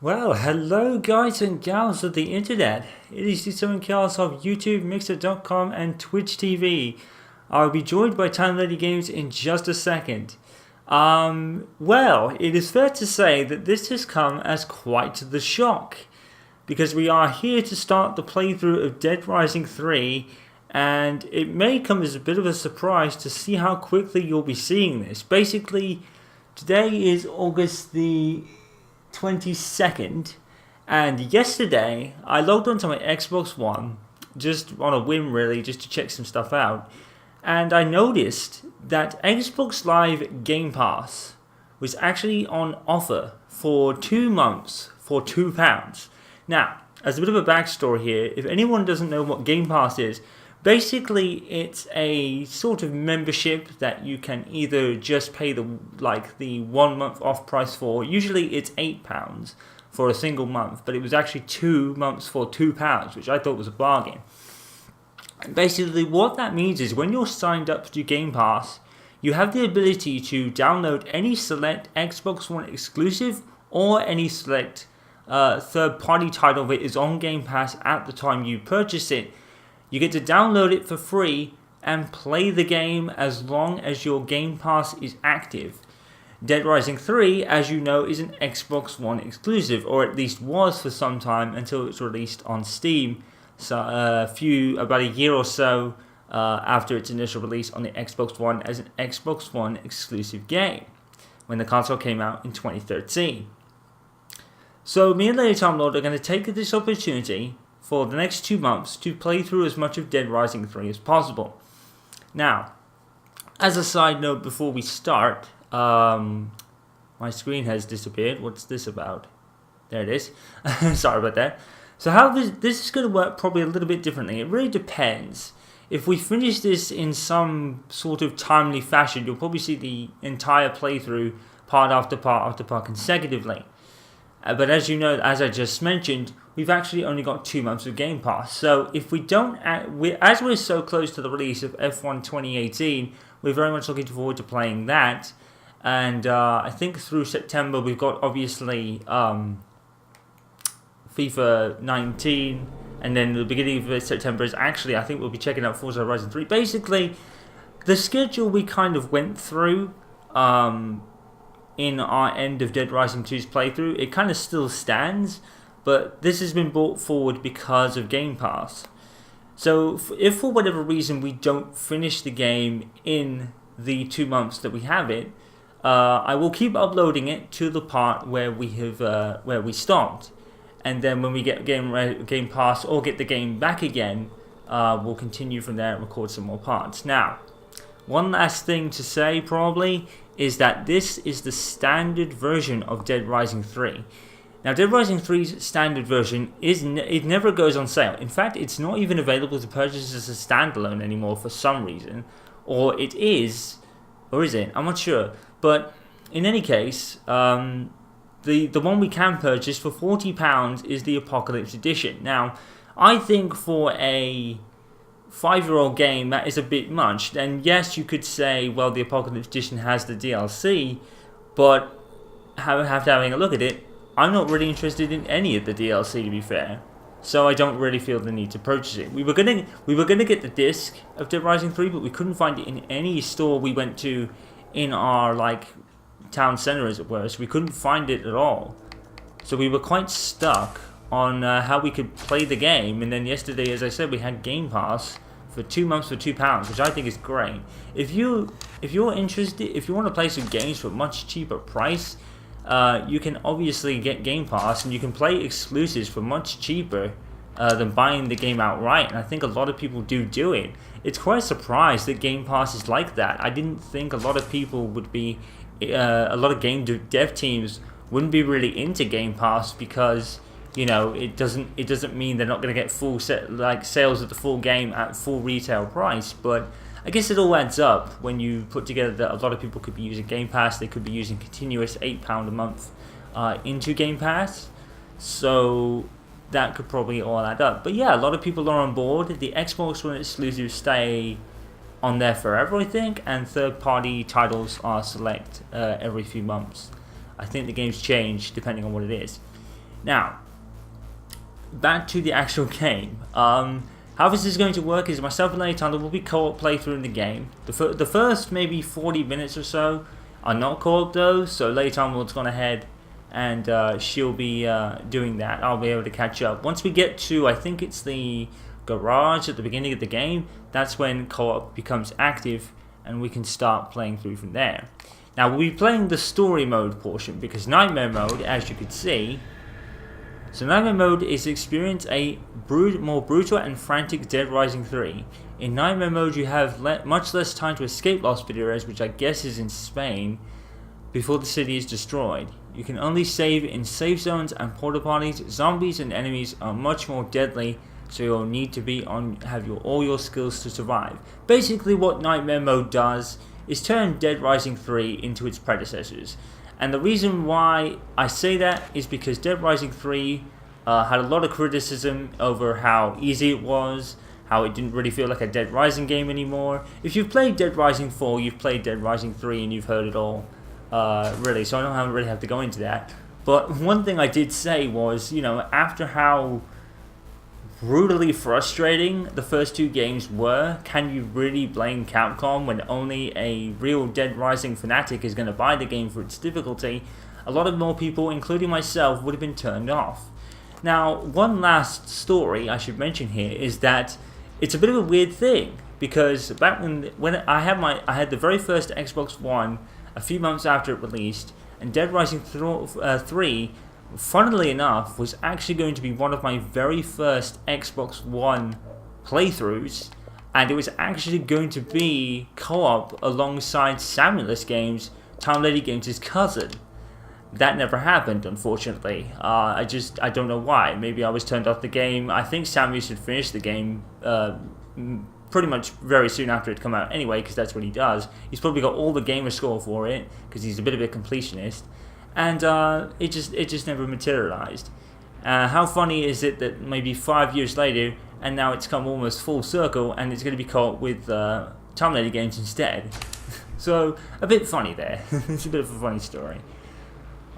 Well, hello guys and gals of the internet. It is the Seven Chaos of YouTube, Mixer.com and Twitch TV. I'll be joined by TimeladyGames in just a second. Well, it is fair to say that this has come as quite the shock, because we are here to start the playthrough of Deadrising 3, and it may come as a bit of a surprise to see how quickly you'll be seeing this. Basically, today is August the 22nd, and yesterday I logged onto my Xbox One just on a whim, really, just to check some stuff out, and I noticed that Xbox Live Game Pass was actually on offer for 2 months for £2. Now, as a bit of a backstory here, if anyone doesn't know what Game Pass is, basically it's a sort of membership that you can either just pay the 1 month off price for. Usually it's £8 for a single month, but it was actually 2 months for £2, which I thought was a bargain. And basically what that means is when you're signed up to Game Pass, you have the ability to download any select Xbox One exclusive or any select third-party title that is on Game Pass at the time you purchase it. You get to download it for free and play the game as long as your Game Pass is active. Deadrising 3, as you know, is an Xbox One exclusive, or at least was for some time until it was released on Steam. So about a year or so after its initial release on the Xbox One as an Xbox One exclusive game, when the console came out in 2013. So me and Lady Tom Lord are going to take this opportunity for the next 2 months to play through as much of Deadrising 3 as possible. Now, as a side note before we start, my screen has disappeared. What's this about? There it is. Sorry about that. So how this is going to work probably a little bit differently. It really depends. If we finish this in some sort of timely fashion, you'll probably see the entire playthrough part after part after part consecutively. But as you know, as I just mentioned, we've actually only got 2 months of Game Pass. So if we don't, as we're so close to the release of F1 2018, we're very much looking forward to playing that. And I think through September we've got obviously FIFA 19, and then the beginning of September is actually, I think we'll be checking out Forza Horizon 3. Basically, the schedule we kind of went through in our end of Deadrising 2's playthrough, it kind of still stands, but this has been brought forward because of Game Pass. So if for whatever reason we don't finish the game in the 2 months that we have it, I will keep uploading it to the part where we stopped, and then when we get Game Pass or get the game back again, we'll continue from there and record some more parts. Now, one last thing to say probably is that this is the standard version of Deadrising 3. Now, Deadrising 3's standard version it never goes on sale. In fact, it's not even available to purchase as a standalone anymore for some reason, or it is, or is it? I'm not sure. But in any case, the one we can purchase for £40 is the Apocalypse Edition. Now, I think for a 5-year-old game that is a bit much. Then yes, you could say, well, the Apocalypse Edition has the DLC, but after having a look at it, I'm not really interested in any of the DLC, to be fair. So I don't really feel the need to purchase it. We were gonna get the disc of Deadrising 3, but we couldn't find it in any store we went to in our town centre, as it were. So we couldn't find it at all. So we were quite stuck on how we could play the game. And then yesterday, as I said, we had Game Pass for 2 months for £2, which I think is great. If you're interested, if you want to play some games for a much cheaper price, you can obviously get Game Pass, and you can play exclusives for much cheaper than buying the game outright. And I think a lot of people do it. It's quite a surprise that Game Pass is like that. I didn't think a lot of people would be, a lot of game dev teams wouldn't be really into Game Pass, because it doesn't mean they're not going to get full sales of the full game at full retail price. But I guess it all adds up when you put together that a lot of people could be using Game Pass. They could be using continuous £8 a month into Game Pass, so that could probably all add up. But yeah, a lot of people are on board. The Xbox One exclusives stay on there forever, I think, and third-party titles are select every few months. I think the games change depending on what it is. Now, back to the actual game. How this is going to work is myself and Laytana will be co-op playthrough in the game. The first maybe 40 minutes or so are not co-op though, so Laytana will gone ahead and she'll be doing that. I'll be able to catch up. Once we get to, I think it's the garage at the beginning of the game, that's when co-op becomes active and we can start playing through from there. Now we'll be playing the story mode portion because Nightmare mode, as you could see, so Nightmare mode is experience a more brutal and frantic Dead Rising 3. In Nightmare mode you have much less time to escape Los Pideres, which I guess is in Spain, before the city is destroyed. You can only save in safe zones and porta potties. Zombies and enemies are much more deadly, so you'll need to be have all your skills to survive. Basically what Nightmare mode does is turn Dead Rising 3 into its predecessors. And the reason why I say that is because Dead Rising 3 had a lot of criticism over how easy it was, how it didn't really feel like a Dead Rising game anymore. If you've played Dead Rising 4, you've played Dead Rising 3 and you've heard it all, really, so I don't really have to go into that. But one thing I did say was, you know, after how brutally frustrating the first two games were, can you really blame Capcom when only a real Dead Rising fanatic is going to buy the game for its difficulty? A lot of more people, including myself, would have been turned off. Now, one last story I should mention here is that it's a bit of a weird thing, because back when I had the very first Xbox One a few months after it released, and Dead Rising 3, funnily enough, was actually going to be one of my very first Xbox One playthroughs, and it was actually going to be co-op alongside TimeladyGames, TimeladyGames' cousin. That never happened, unfortunately. I don't know why. Maybe I was turned off the game. I think Samus had finished the game pretty much very soon after it come out anyway, because that's what he does. He's probably got all the gamer score for it, because he's a bit of a completionist. And it just never materialized. How funny is it that maybe 5 years later, and now it's come almost full circle, and it's going to be caught with TimeladyGames instead. So a bit funny there. It's a bit of a funny story.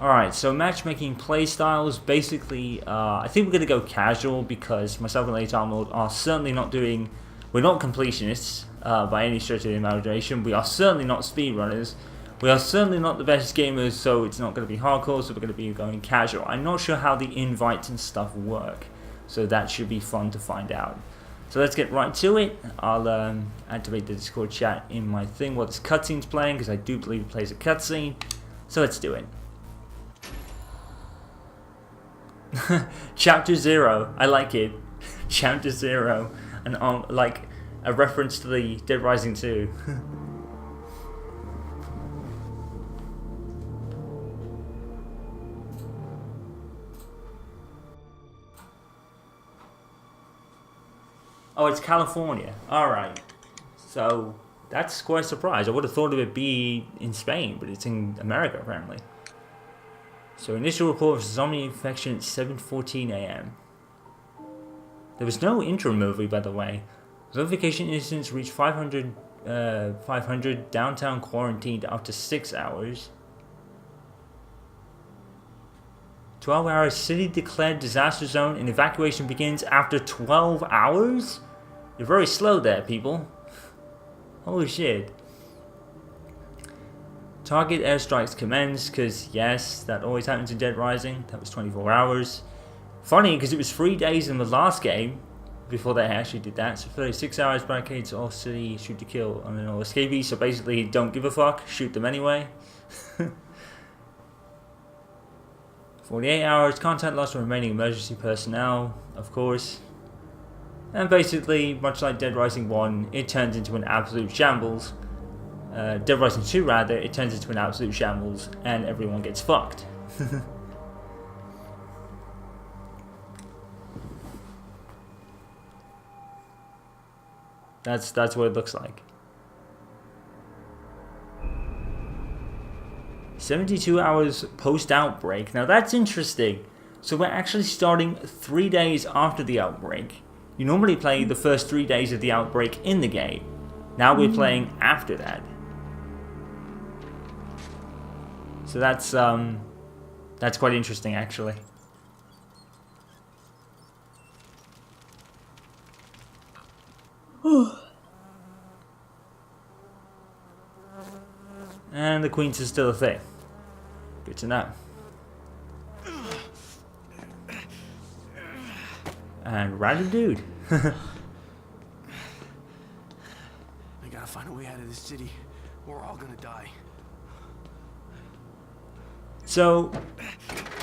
Alright, so matchmaking playstyles, basically, I think we're going to go casual because myself and Laytana are certainly not doing, we're not completionists by any stretch of the imagination. We are certainly not speedrunners. We are certainly not the best gamers, so it's not going to be hardcore, so we're going to be going casual. I'm not sure how the invites and stuff work, so that should be fun to find out. So let's get right to it. I'll activate the Discord chat in my thing while this cutscene's playing, because I do believe it plays a cutscene. So let's do it. Chapter 0, I like it. Chapter 0, and like a reference to the Dead Rising 2. Oh, it's California. Alright. So, that's quite a surprise. I would have thought it would be in Spain, but it's in America, apparently. So, initial report of zombie infection at 7:14 AM. There was no intro movie, by the way. Zombification incidents reached 500, downtown quarantined after 6 hours. 12 hours, city declared disaster zone and evacuation begins after 12 hours? You're very slow there, people. Holy shit. Target airstrikes commence, because yes, that always happens in Dead Rising. That was 24 hours. Funny, because it was 3 days in the last game before they actually did that. So 36 hours, barricades all city, shoot to kill, and then all escapees. So basically, don't give a fuck, shoot them anyway. 48 hours, contact lost from remaining emergency personnel, of course. And basically, much like Dead Rising 1, it turns into an absolute shambles. Dead Rising 2 rather, it turns into an absolute shambles and everyone gets fucked. That's what it looks like. 72 hours post-outbreak. Now that's interesting. So we're actually starting 3 days after the outbreak. You normally play the first 3 days of the outbreak in the game. Now we're playing after that. So that's quite interesting, actually. And the Queen's is still a thing. Good to know. And random dude. I gotta find a way out of this city. We're all gonna die. So,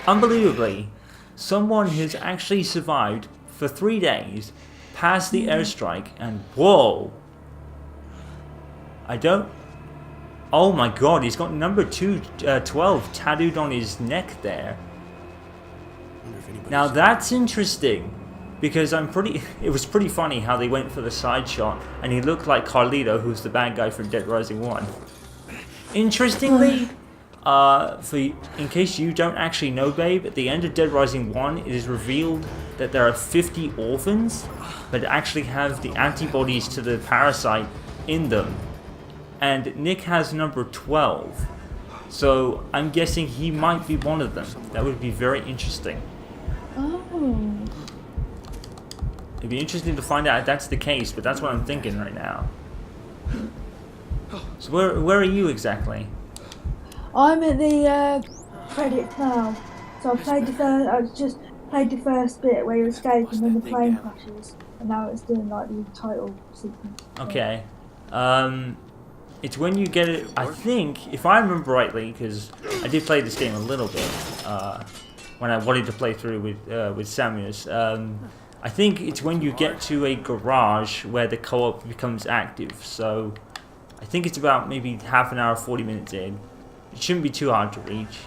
unbelievably, someone who's actually survived for 3 days, passed the airstrike, and whoa! Oh my god, he's got number 12 tattooed on his neck there. Now that's interesting, because it was pretty funny how they went for the side shot, and he looked like Carlito, who's the bad guy from Deadrising 1. Interestingly, in case you don't actually know, babe, at the end of Deadrising 1, it is revealed that there are 50 orphans that actually have the antibodies to the parasite in them. And Nick has number 12. So I'm guessing he might be one of them. That would be very interesting. Oh. It'd be interesting to find out if that's the case, but that's what I'm thinking right now. So where are you exactly? I'm at the credits now. So I just played the first bit where you escape and then the plane crashes. And now it's doing like the title sequence. Okay. It's when you get it, I think, if I remember rightly, because I did play this game a little bit when I wanted to play through with Samus. I think it's when you get to a garage where the co-op becomes active. So I think it's about maybe half an hour, 40 minutes in. It shouldn't be too hard to reach.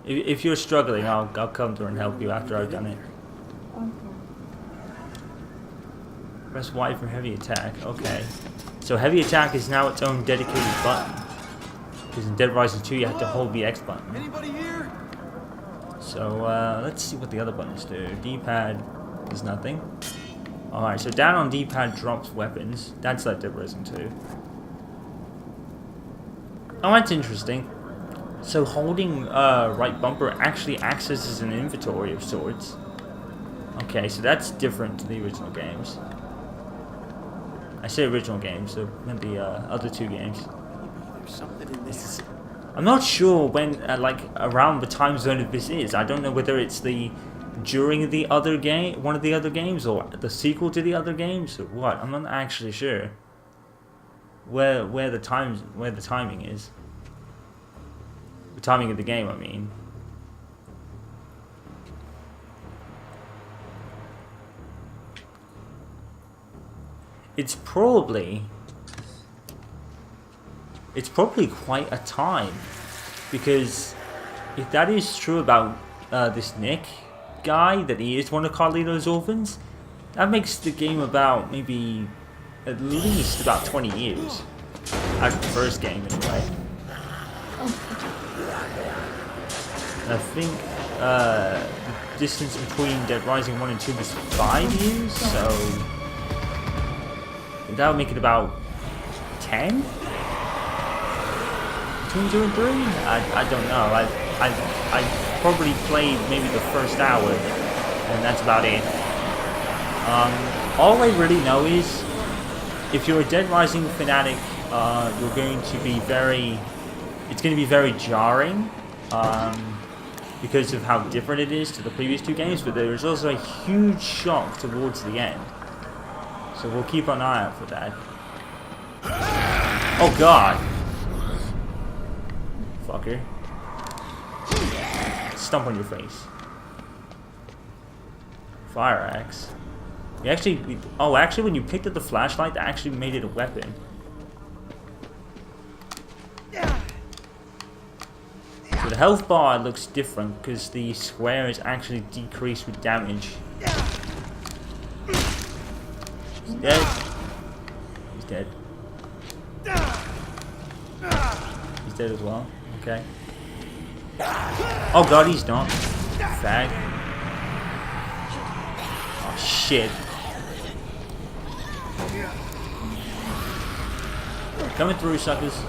If you're struggling, I'll come through and help you after I've done it. Okay. Press Y for heavy attack. Okay. So heavy attack is now its own dedicated button. Because in Dead Rising 2 you have to hold the X button. Anybody here? So let's see what the other buttons do. D-pad is nothing. Alright, so down on D-pad drops weapons. That's like Dead Rising 2. Oh, that's interesting. So holding right bumper actually acts as an inventory of sorts. Okay, so that's different to the original games. I say original games, so meant the other 2 games. There's something in this. I'm not sure when, like, around the time zone of this is. I don't know whether it's during the other game, one of the other games, or the sequel to the other games, or what. I'm not actually sure where the timing is. The timing of the game, I mean. It's probably quite a time, because if that is true about this Nick guy, that he is one of Carlito's orphans, that makes the game about maybe at least about 20 years. Out of the first game, anyway. I think the distance between Deadrising 1 and 2 was 5 years, so that would make it about 10? Between 2 and 3? I don't know. I probably played maybe the first hour, and that's about it. All I really know is, if you're a Deadrising fanatic, you're going to be it's going to be very jarring, because of how different it is to the previous 2 games, but there is also a huge shock towards the end. So we'll keep an eye out for that. Oh god! Fucker. Stump on your face. Fire axe. Actually, when you picked up the flashlight, that actually made it a weapon. So the health bar looks different because the square is actually decreased with damage. He's dead. He's dead. He's dead as well. Okay. Oh god, he's not. Fag. Oh shit. Coming through, suckers.